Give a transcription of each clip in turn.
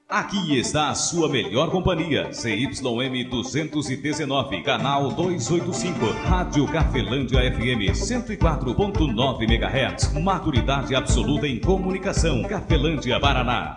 Aqui está a sua melhor companhia, CYM 219, canal 285, Rádio Cafelândia FM 104.9 MHz, maturidade absoluta em comunicação, Cafelândia, Paraná.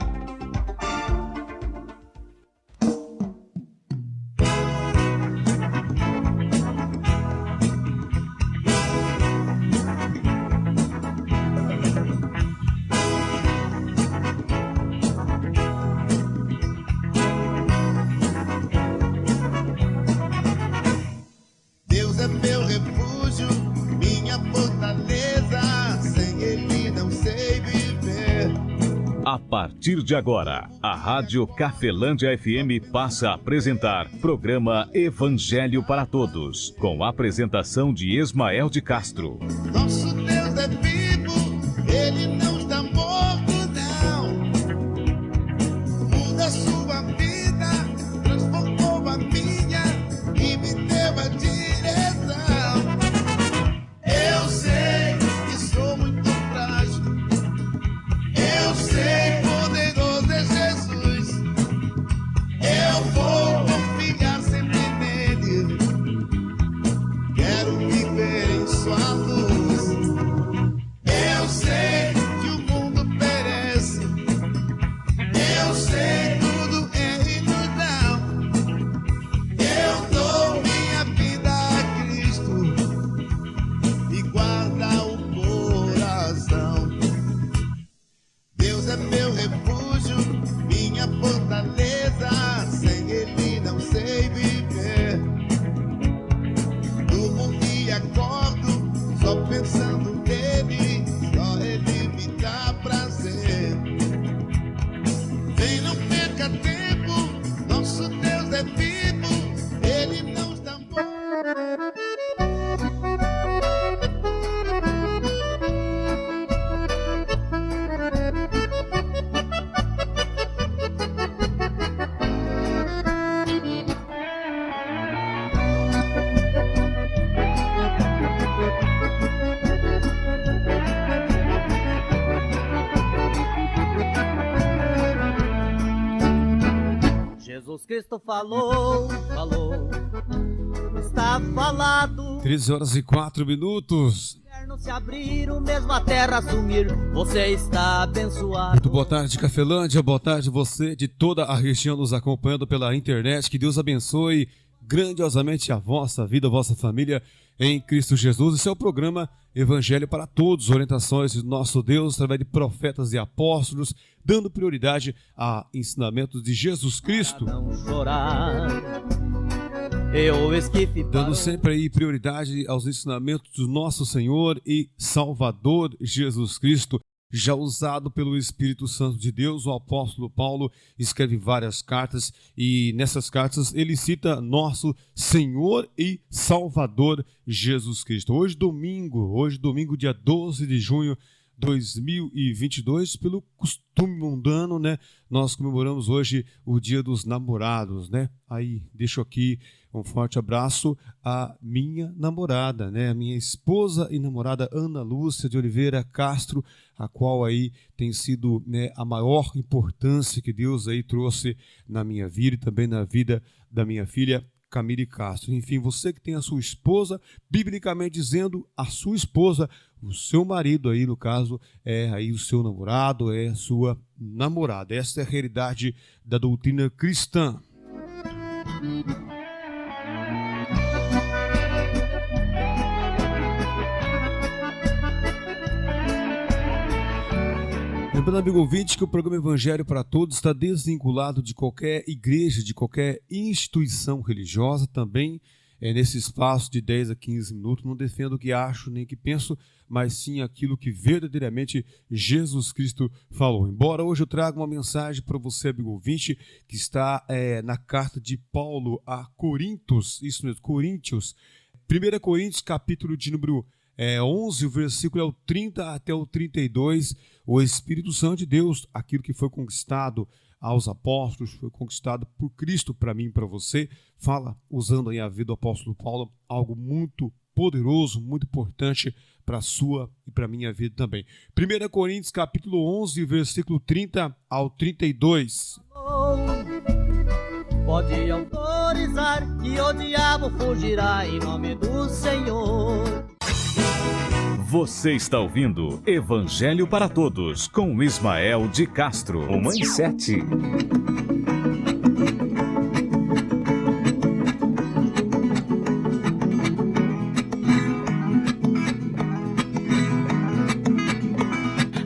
A partir de agora, a Rádio Cafelândia FM passa a apresentar programa Evangelho para Todos, com a apresentação de Esmael de Castro. Nosso Deus é vivo, Ele não está morto, não. Muda sua vida, transformou a minha e me deu a direção. Eu sei que sou muito frágil, eu sei, poderoso é Jesus. Eu vou confiar sempre nele. Quero viver em sua luz. Eu sei que o mundo perece. Eu sei, tudo é ilusão. Eu dou minha vida a Cristo e guarda o coração. Deus é meu refúgio, minha fortaleza, sem Ele não sei viver. Durmo e acordo, só pensando nele, só Ele me dá prazer. Vem, não perca tempo, nosso Deus é vivo, Ele não está morto. Jesus Cristo falou, está falado. 13h04. Inferno se abrir, o mesmo a terra sumir, você está abençoado. Muito boa tarde, Cafelândia, boa tarde você de toda a região nos acompanhando pela internet. Que Deus abençoe grandiosamente a vossa vida, a vossa família em Cristo Jesus. Esse é o programa Evangelho para Todos, orientações do nosso Deus através de profetas e apóstolos, dando prioridade a ensinamentos de Jesus Cristo. Não chorar, dando sempre aí prioridade aos ensinamentos do nosso Senhor e Salvador Jesus Cristo. Já usado pelo Espírito Santo de Deus, o apóstolo Paulo escreve várias cartas e nessas cartas ele cita nosso Senhor e Salvador Jesus Cristo. Hoje domingo, dia 12 de junho de 2022, pelo costume mundano, né? Nós comemoramos hoje o Dia dos Namorados, né? Aí, deixo aqui um forte abraço à minha namorada, né? A minha esposa e namorada Ana Lúcia de Oliveira Castro, a qual aí tem sido, né, a maior importância que Deus aí trouxe na minha vida e também na vida da minha filha Camille Castro. Enfim, você que tem a sua esposa, biblicamente dizendo, a sua esposa, o seu marido aí, no caso, é aí o seu namorado, é a sua namorada. Essa é a realidade da doutrina cristã. Lembrando, amigo ouvinte, que o programa Evangelho para Todos está desvinculado de qualquer igreja, de qualquer instituição religiosa. Também nesse espaço de 10 a 15 minutos, não defendo o que acho nem o que penso, mas sim aquilo que verdadeiramente Jesus Cristo falou. Embora hoje eu traga uma mensagem para você, amigo ouvinte, que está na carta de Paulo a Coríntios, isso mesmo, Coríntios, 1 Coríntios, capítulo de número 11, o versículo é o 30 até o 32, o Espírito Santo de Deus, aquilo que foi conquistado aos apóstolos, foi conquistado por Cristo para mim e para você, fala, usando aí a vida do apóstolo Paulo, algo muito poderoso, muito importante para a sua e para a minha vida também. 1 Coríntios capítulo 11, versículo 30 ao 32. Pode autorizar que o diabo fugirá em nome do Senhor. Você está ouvindo Evangelho para Todos com Ismael de Castro. Mãe 7.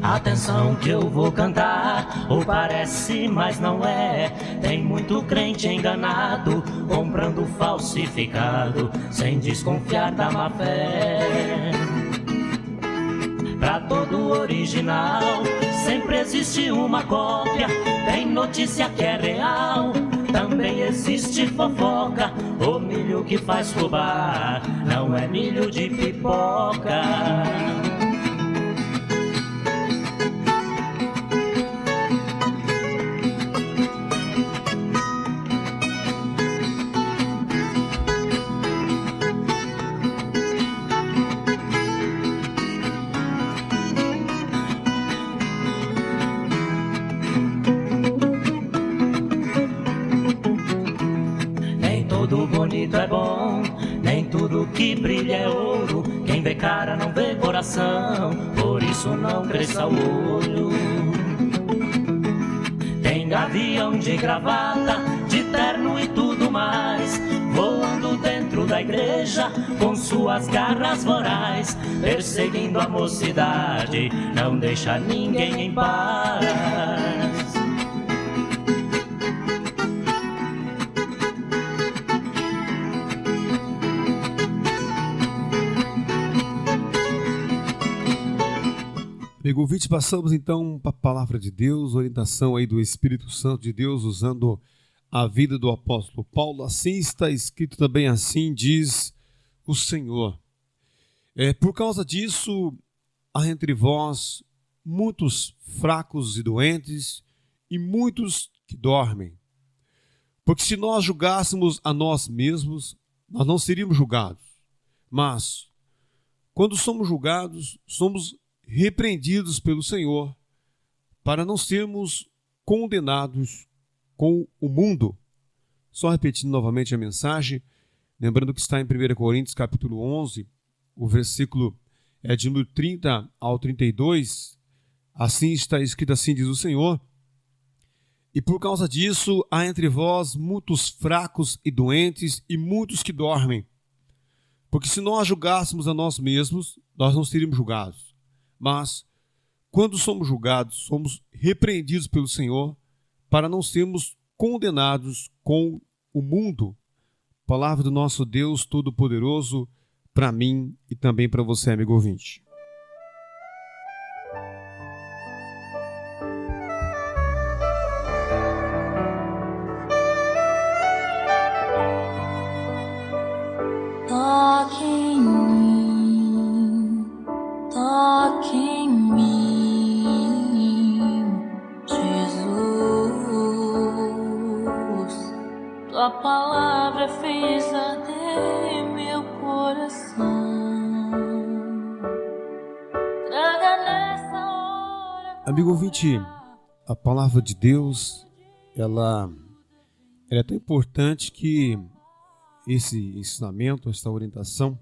Atenção que eu vou cantar, ou parece, mas não é. Tem muito crente enganado, comprando falsificado, sem desconfiar da má fé. Pra todo original, sempre existe uma cópia. Tem notícia que é real, também existe fofoca. O milho que faz fubá não é milho de pipoca. Bonito é bom, nem tudo que brilha é ouro. Quem vê cara não vê coração, por isso não cresça o olho. Tem gavião de gravata, de terno e tudo mais, voando dentro da igreja com suas garras voraz, perseguindo a mocidade, não deixa ninguém em paz. Amigo ouvinte, passamos então para a palavra de Deus, orientação aí do Espírito Santo de Deus, usando a vida do apóstolo Paulo. Assim está escrito também, assim diz o Senhor. Por causa disso, há entre vós muitos fracos e doentes, e muitos que dormem. Porque se nós julgássemos a nós mesmos, nós não seríamos julgados. Mas, quando somos julgados, somos repreendidos pelo Senhor, para não sermos condenados com o mundo. Só repetindo novamente a mensagem, lembrando que está em 1 Coríntios capítulo 11, o versículo de número 30 ao 32, assim está escrito, assim diz o Senhor: e por causa disso há entre vós muitos fracos e doentes, e muitos que dormem. Porque se nós julgássemos a nós mesmos, nós não seríamos julgados. Mas, quando somos julgados, somos repreendidos pelo Senhor para não sermos condenados com o mundo. Palavra do nosso Deus Todo-Poderoso para mim e também para você, amigo ouvinte. Toque em mim, Jesus. Tua palavra fez arder meu coração. Traga nessa hora. Amigo ouvinte, a palavra de Deus, ela é tão importante que esse ensinamento, essa orientação,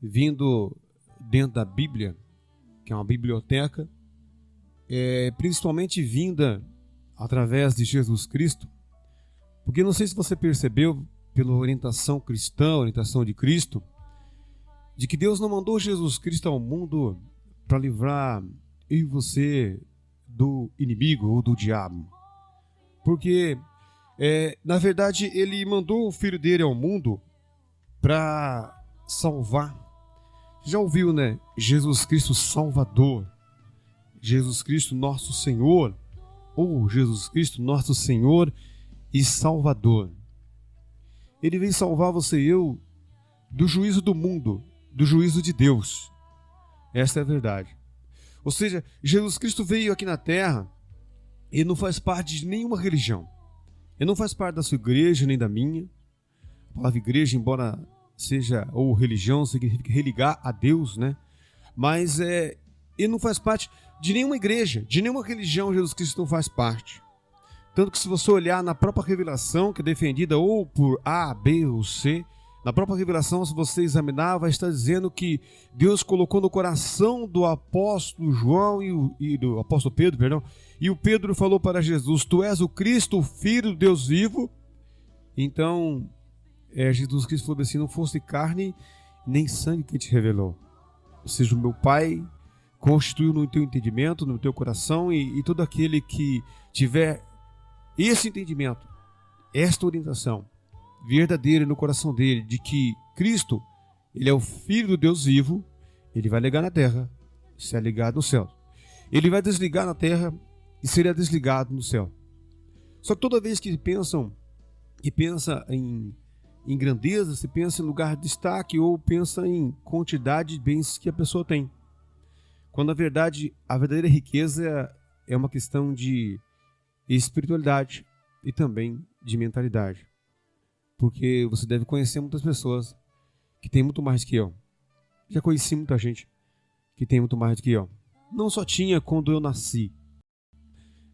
vindo dentro da Bíblia, que é uma biblioteca, principalmente vinda através de Jesus Cristo, porque não sei se você percebeu, pela orientação cristã, orientação de Cristo, de que Deus não mandou Jesus Cristo ao mundo para livrar eu e você do inimigo ou do diabo, porque na verdade ele mandou o Filho dele ao mundo para salvar. Já ouviu, né? Jesus Cristo Salvador, Jesus Cristo Nosso Senhor, ou Jesus Cristo Nosso Senhor e Salvador. Ele veio salvar você e eu do juízo do mundo, do juízo de Deus. Essa é a verdade. Ou seja, Jesus Cristo veio aqui na terra e não faz parte de nenhuma religião. Ele não faz parte da sua igreja nem da minha. A palavra igreja, embora seja, ou religião, significa religar a Deus, né? Mas ele não faz parte de nenhuma igreja, de nenhuma religião. Jesus Cristo não faz parte. Tanto que se você olhar na própria revelação, que é defendida ou por A, B ou C, na própria revelação, se você examinar, vai estar dizendo que Deus colocou no coração do apóstolo João e do apóstolo Pedro, perdão, e o Pedro falou para Jesus: tu és o Cristo, o Filho do Deus vivo. Então, Jesus Cristo falou assim: não fosse carne nem sangue que te revelou. Ou seja, o meu Pai constituiu no teu entendimento, no teu coração, e todo aquele que tiver esse entendimento, esta orientação verdadeira no coração dele, de que Cristo, ele é o Filho do Deus vivo, ele vai ligar na terra, será ligado no céu. Ele vai desligar na terra e será desligado no céu. Só que toda vez que pensa em grandeza, se pensa em lugar de destaque ou pensa em quantidade de bens que a pessoa tem. Quando na verdade a verdadeira riqueza é uma questão de espiritualidade e também de mentalidade. Porque você deve conhecer muitas pessoas que têm muito mais do que eu. Já conheci muita gente que tem muito mais do que eu. Não só tinha quando eu nasci,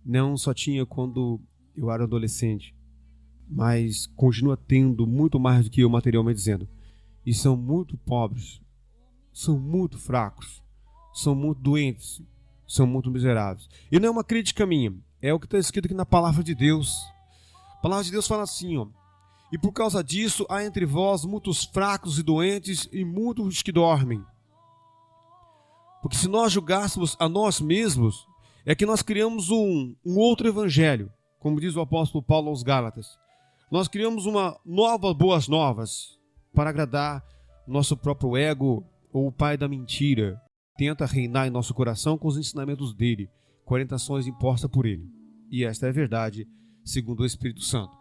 não só tinha quando eu era adolescente, mas continua tendo muito mais do que eu materialmente dizendo. E são muito pobres, são muito fracos, são muito doentes, são muito miseráveis. E não é uma crítica minha, é o que está escrito aqui na palavra de Deus. A palavra de Deus fala assim, ó: e por causa disso há entre vós muitos fracos e doentes e muitos que dormem. Porque se nós julgássemos a nós mesmos, é que nós criamos um outro evangelho, como diz o apóstolo Paulo aos Gálatas. Nós criamos uma nova boas novas para agradar nosso próprio ego, ou o pai da mentira tenta reinar em nosso coração com os ensinamentos dele, com orientações impostas por ele. E esta é a verdade, segundo o Espírito Santo.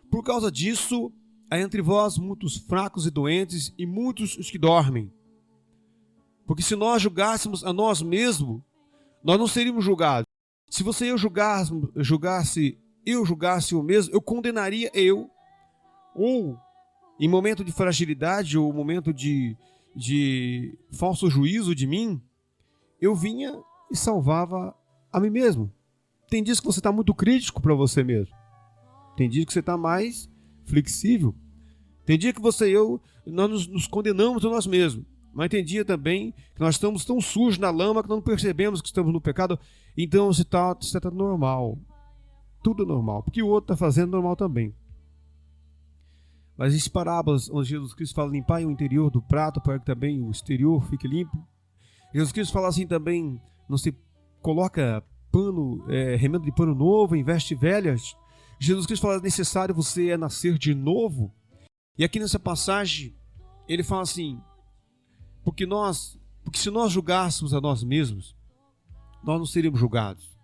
Por causa disso, há entre vós muitos fracos e doentes e muitos os que dormem. Porque se nós julgássemos a nós mesmos, nós não seríamos julgados. Se você e eu julgasse eu mesmo, eu condenaria eu. Ou, em momento de fragilidade ou momento de falso juízo de mim, eu vinha e salvava a mim mesmo. Tem dias que você está muito crítico para você mesmo. Tem dias que você está mais flexível. Tem dia que você e eu, nós nos condenamos a nós mesmos. Mas tem dia também que nós estamos tão sujos na lama que não percebemos que estamos no pecado. Então você está normal. Tudo normal. Porque o outro está fazendo normal também. Mas existem parábolas onde Jesus Cristo fala: limpar o interior do prato para que também o exterior fique limpo. Jesus Cristo fala assim também: não se coloca remendo de pano novo em vestes velhas. Jesus Cristo fala: é necessário você nascer de novo. E aqui nessa passagem ele fala assim: porque se nós julgássemos a nós mesmos, nós não seríamos julgados.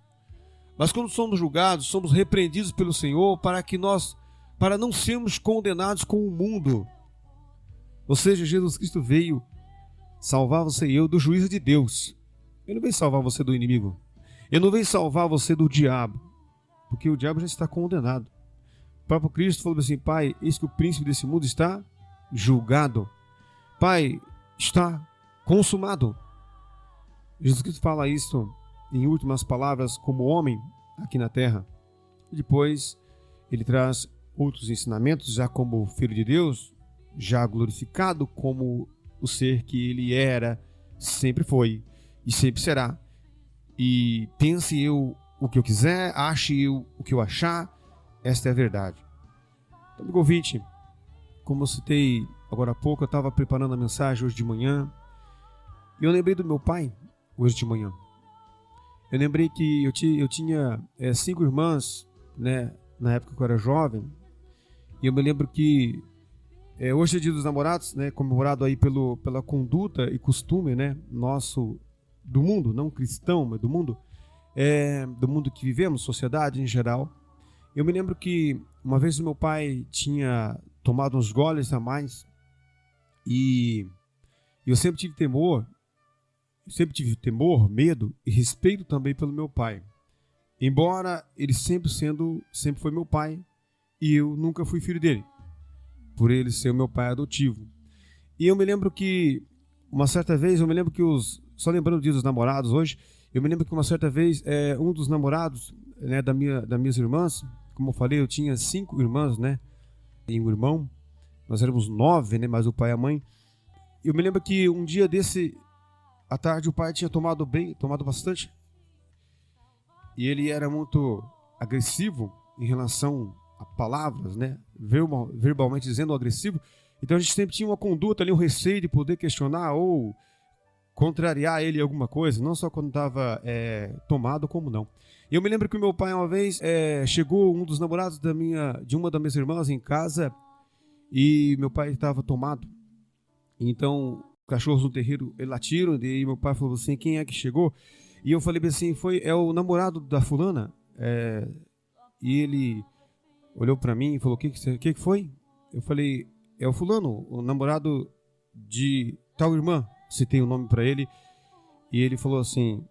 Mas quando somos julgados, somos repreendidos pelo Senhor para não sermos condenados com o mundo. Ou seja, Jesus Cristo veio salvar você e eu do juízo de Deus. Ele não veio salvar você do inimigo. Ele não veio salvar você do diabo, porque o diabo já está condenado. O próprio Cristo falou assim: Pai, eis que o príncipe desse mundo está julgado. Pai, está consumado. Jesus Cristo fala isso em últimas palavras como homem aqui na terra. E depois ele traz outros ensinamentos, já como Filho de Deus, já glorificado como o ser que ele era, sempre foi e sempre será. E pense eu o que eu quiser, ache eu o que eu achar, esta é a verdade. Então, amigo ouvinte, como eu citei agora há pouco, eu estava preparando a mensagem hoje de manhã e eu lembrei do meu pai hoje de manhã. Eu lembrei que eu tinha 5 irmãs, né, na época que eu era jovem, e eu me lembro que hoje é dia dos namorados, né, comemorado aí pela conduta e costume, né, nosso, do mundo, não cristão, mas do mundo que vivemos, sociedade em geral. Eu me lembro que uma vez o meu pai tinha tomado uns goles a mais e eu sempre tive temor, medo e respeito também pelo meu pai. Embora ele sempre foi meu pai e eu nunca fui filho dele, por ele ser o meu pai adotivo. E eu me lembro que uma certa vez, só lembrando do dia dos namorados hoje, eu me lembro que uma certa vez um dos namorados, né, das minhas irmãs, como eu falei, eu tinha 5 irmãs, né? E um irmão. Nós éramos 9, né? Mais o pai e a mãe. Eu me lembro que um dia desse, à tarde, o pai tinha tomado bastante. E ele era muito agressivo em relação a palavras, né? Verbalmente dizendo agressivo. Então a gente sempre tinha uma conduta ali, um receio de poder questionar ou contrariar ele em alguma coisa, não só quando estava tomado, como não. E eu me lembro que o meu pai uma vez chegou um dos namorados de uma das minhas irmãs em casa e meu pai estava tomado. Então, cachorros no terreiro latiram e meu pai falou assim, quem é que chegou? E eu falei assim, é o namorado da fulana. E ele olhou para mim e falou, o que foi? Eu falei, é o fulano, o namorado de tal irmã. Citei o nome para ele. E ele falou assim,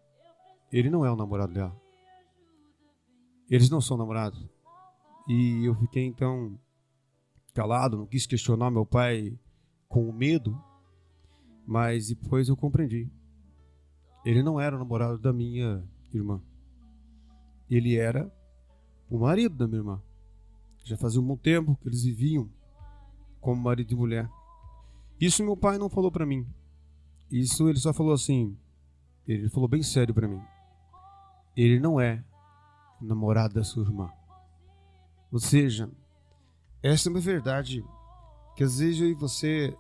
ele não é o namorado dela. Eles não são namorados. E eu fiquei então calado, não quis questionar meu pai com medo. Mas depois eu compreendi. Ele não era o namorado da minha irmã. Ele era o marido da minha irmã. Já fazia um bom tempo que eles viviam como marido e mulher. Isso meu pai não falou para mim. Isso ele só falou assim. Ele falou bem sério para mim. Ele não é o namorado da sua irmã. Ou seja, essa é uma verdade que às vezes eu e você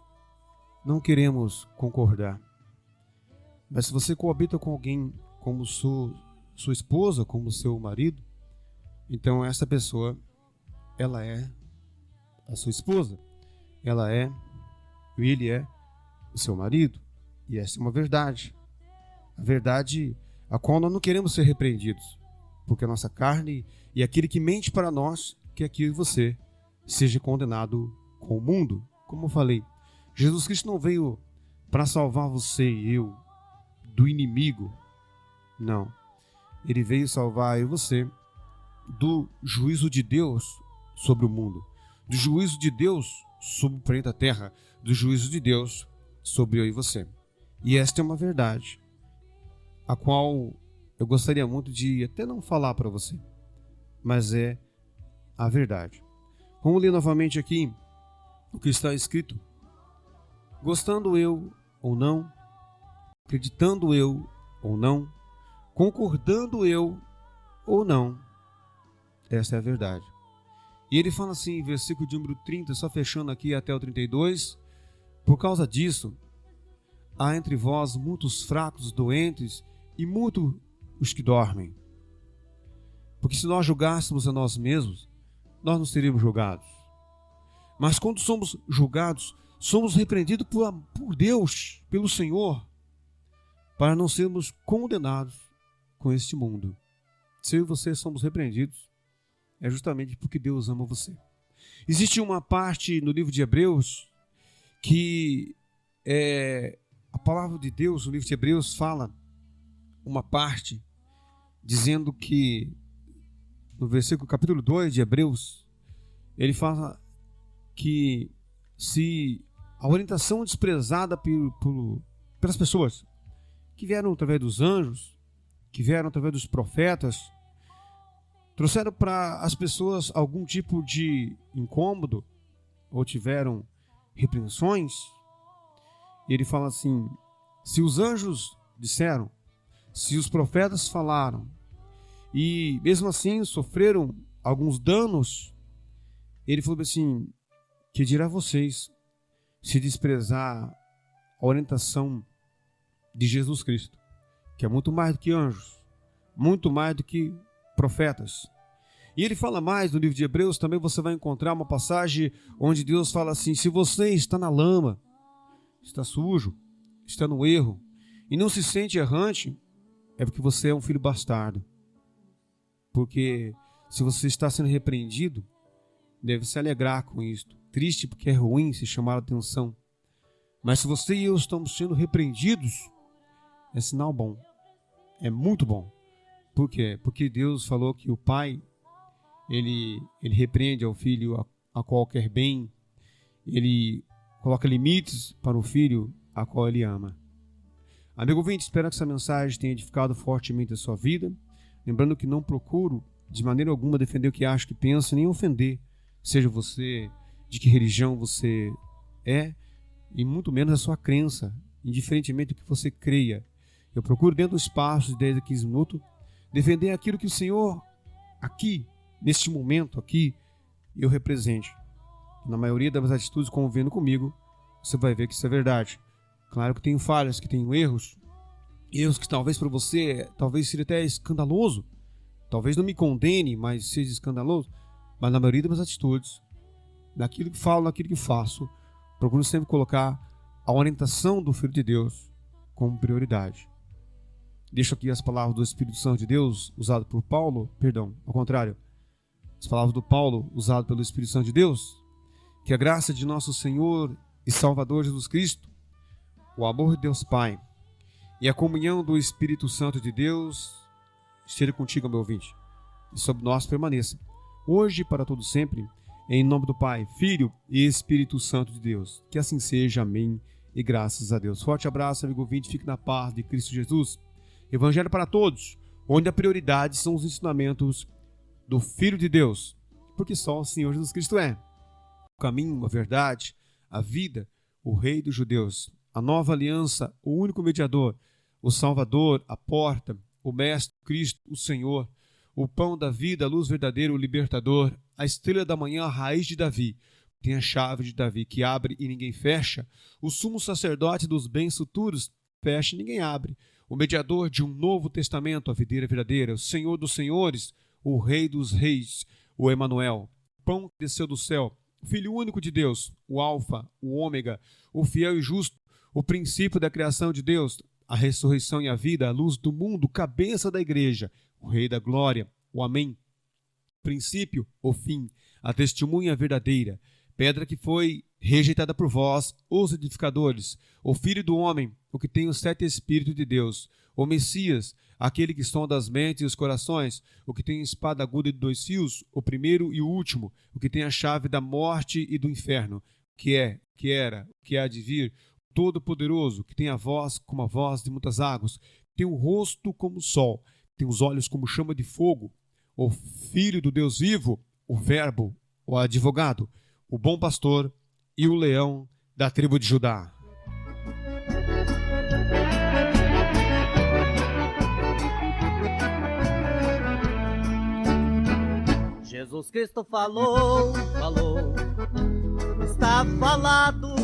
não queremos concordar. Mas se você coabita com alguém como sua esposa, como seu marido, então essa pessoa, ela é a sua esposa. Ele é o seu marido. E essa é uma verdade. A verdade a qual nós não queremos ser repreendidos. Porque a nossa carne e aquele que mente para nós, que aqui você seja condenado com o mundo. Como eu falei, Jesus Cristo não veio para salvar você e eu do inimigo. Não. Ele veio salvar eu e você do juízo de Deus sobre o mundo. Do juízo de Deus sobre o planeta Terra. Do juízo de Deus sobre eu e você. E esta é uma verdade, a qual eu gostaria muito de até não falar para você, mas é a verdade. Vamos ler novamente aqui o que está escrito. Gostando eu ou não, acreditando eu ou não, concordando eu ou não, essa é a verdade. E ele fala assim, versículo de número 30, só fechando aqui até o 32, por causa disso, há entre vós muitos fracos, doentes e muitos os que dormem. Porque se nós julgássemos a nós mesmos, nós não seríamos julgados. Mas quando somos julgados, somos repreendidos por Deus, pelo Senhor, para não sermos condenados com este mundo. Se eu e você somos repreendidos, é justamente porque Deus ama você. Existe uma parte no livro de Hebreus que a palavra de Deus, no livro de Hebreus, fala uma parte dizendo que, no versículo capítulo 2 de Hebreus, ele fala que se a orientação desprezada pelas pessoas que vieram através dos anjos, que vieram através dos profetas, trouxeram para as pessoas algum tipo de incômodo ou tiveram repreensões, ele fala assim, se os anjos disseram, se os profetas falaram e mesmo assim sofreram alguns danos, ele falou assim, que dirá vocês se desprezar a orientação de Jesus Cristo, que é muito mais do que anjos, muito mais do que profetas. E ele fala mais no livro de Hebreus, também você vai encontrar uma passagem onde Deus fala assim, se você está na lama, está sujo, está no erro e não se sente errante, é porque você é um filho bastardo. Porque se você está sendo repreendido, deve se alegrar com isto. Triste porque é ruim se chamar a atenção. Mas se você e eu estamos sendo repreendidos, é sinal bom. É muito bom. Por quê? Porque Deus falou que o pai, ele repreende ao filho a qualquer bem. Ele coloca limites para o filho a qual ele ama. Amigo ouvinte, espero que essa mensagem tenha edificado fortemente a sua vida. Lembrando que não procuro de maneira alguma defender o que acha, que pensa, nem ofender, seja você, de que religião você é, e muito menos a sua crença, indiferentemente do que você creia. Eu procuro, dentro do espaço de 10 a 15 minutos, defender aquilo que o Senhor, aqui, neste momento, aqui, eu represente. Na maioria das atitudes, convivendo comigo, você vai ver que isso é verdade. Claro que tenho falhas, que tenho erros que talvez para você, talvez seja até escandaloso, talvez não me condene, mas seja escandaloso, mas na maioria das atitudes, naquilo que falo, naquilo que faço, procuro sempre colocar a orientação do Filho de Deus como prioridade. Deixo aqui as palavras do Espírito Santo de Deus, usado por Paulo, ao contrário, as palavras do Paulo, usado pelo Espírito Santo de Deus, que a graça de nosso Senhor e Salvador Jesus Cristo, o amor de Deus Pai e a comunhão do Espírito Santo de Deus esteja contigo, meu ouvinte, e sobre nós permaneça, hoje e para todo sempre, em nome do Pai, Filho e Espírito Santo de Deus. Que assim seja, amém, e graças a Deus. Forte abraço, amigo ouvinte, fique na paz de Cristo Jesus. Evangelho para todos, onde a prioridade são os ensinamentos do Filho de Deus, porque só o Senhor Jesus Cristo é o caminho, a verdade, a vida, o Rei dos Judeus, a nova aliança, o único mediador, o Salvador, a porta, o Mestre, Cristo, o Senhor, o pão da vida, a luz verdadeira, o libertador, a estrela da manhã, a raiz de Davi, tem a chave de Davi que abre e ninguém fecha, o sumo sacerdote dos bens futuros, fecha e ninguém abre, o mediador de um novo testamento, a videira verdadeira, o Senhor dos senhores, o Rei dos reis, o Emanuel, o pão que desceu do céu, o Filho único de Deus, o Alfa, o Ômega, o fiel e justo, o princípio da criação de Deus, a ressurreição e a vida, a luz do mundo, cabeça da igreja, o Rei da glória, o Amém, princípio, o fim, a testemunha verdadeira, pedra que foi rejeitada por vós, os edificadores, o Filho do homem, o que tem os 7 Espíritos de Deus, o Messias, aquele que sonda as mentes e os corações, o que tem espada aguda de 2 fios, o primeiro e o último, o que tem a chave da morte e do inferno, que é, que era, que há de vir, Todo-Poderoso, que tem a voz como a voz de muitas águas, tem o rosto como o sol, tem os olhos como chama de fogo, o Filho do Deus vivo, o Verbo, o advogado, o bom pastor e o leão da tribo de Judá. Jesus Cristo falou, está falado.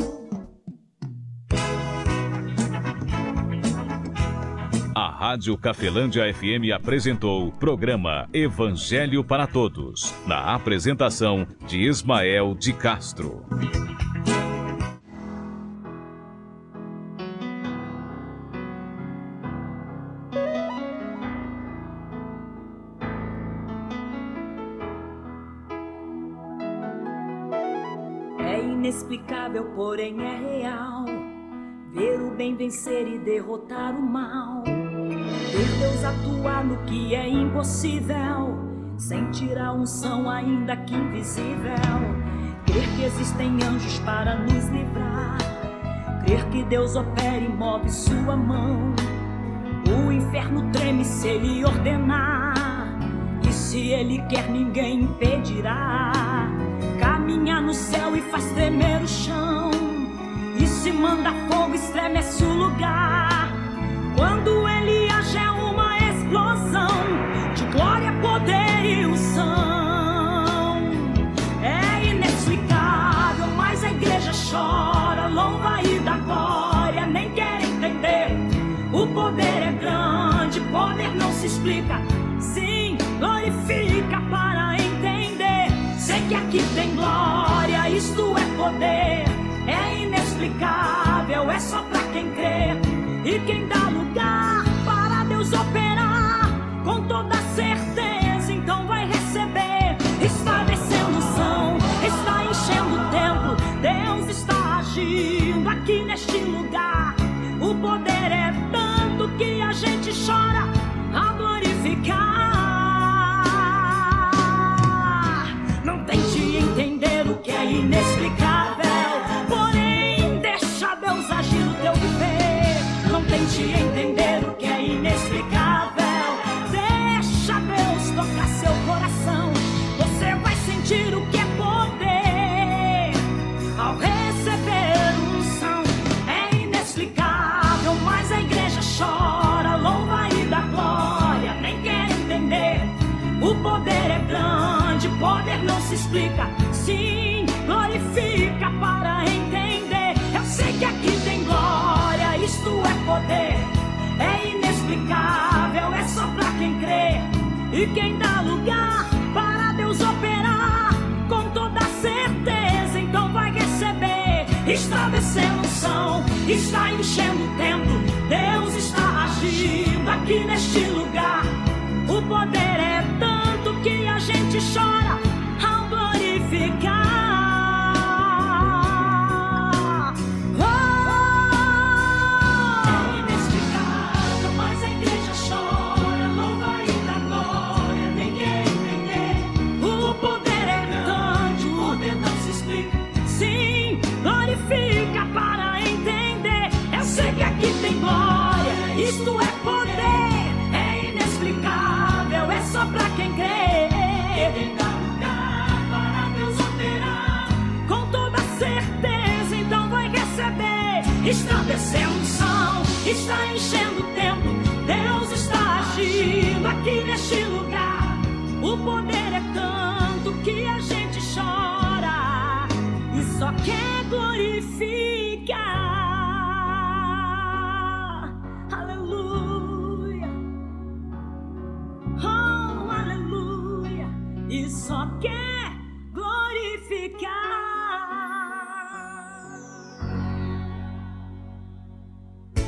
A Rádio Cafelândia FM apresentou o programa Evangelho para Todos, na apresentação de Ismael de Castro. É inexplicável, porém é real, ver o bem vencer e derrotar o mal. Ver Deus atuar no que é impossível, sentir a unção ainda que invisível. Crer que existem anjos para nos livrar, crer que Deus opera e move sua mão. O inferno treme se ele ordenar, e se ele quer ninguém impedirá. Caminha no céu e faz tremer o chão, e se manda fogo estremece o lugar. Quando ele age é uma explosão de glória, poder e unção. É inexplicável, mas a igreja chora, louva e dá glória, nem quer entender. O poder é grande, poder não se explica, sim, glorifica para entender. Sei que aqui tem glória, isto é poder, é inexplicável, é só pra quem crê. E quem dá lugar para Deus operar, com toda certeza, então vai receber. Está descendo unção, está enchendo o templo, Deus está agindo aqui neste lugar. O poder é tanto que a gente chora a glorificar. Não tente entender o que é inexplicável, porém deixa Deus agir no teu viver. Não tente entender poder é grande, poder não se explica. Sim, glorifica para entender. Eu sei que aqui tem glória, isto é poder. É inexplicável, é só pra quem crê. E quem dá lugar para Deus operar, com toda certeza, então vai receber. Está descendo unção, está enchendo o templo. Deus está agindo aqui neste lugar. O poder é tanto que a gente chora ao glorificar. Oh, é inexplicável, mas a igreja chora. Louva e dá glória, ninguém entender. O poder é tanto, o poder não se explica. Sim, glorifica para entender. Eu sei que aqui tem glória, isto é poder. É inexplicável, é só pra quem crê. Quem dá lugar para Deus operar, com toda certeza, então vai receber. Está descendo unção, está enchendo o templo. Deus está agindo aqui neste lugar. O poder é tanto que a gente chora e só quer glorificar. Aleluia, oh, aleluia, e só quer glorificar.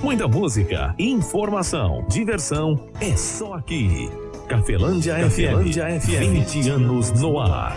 Muita música, informação, diversão, é só aqui. Cafelândia FM, 20 anos no ar.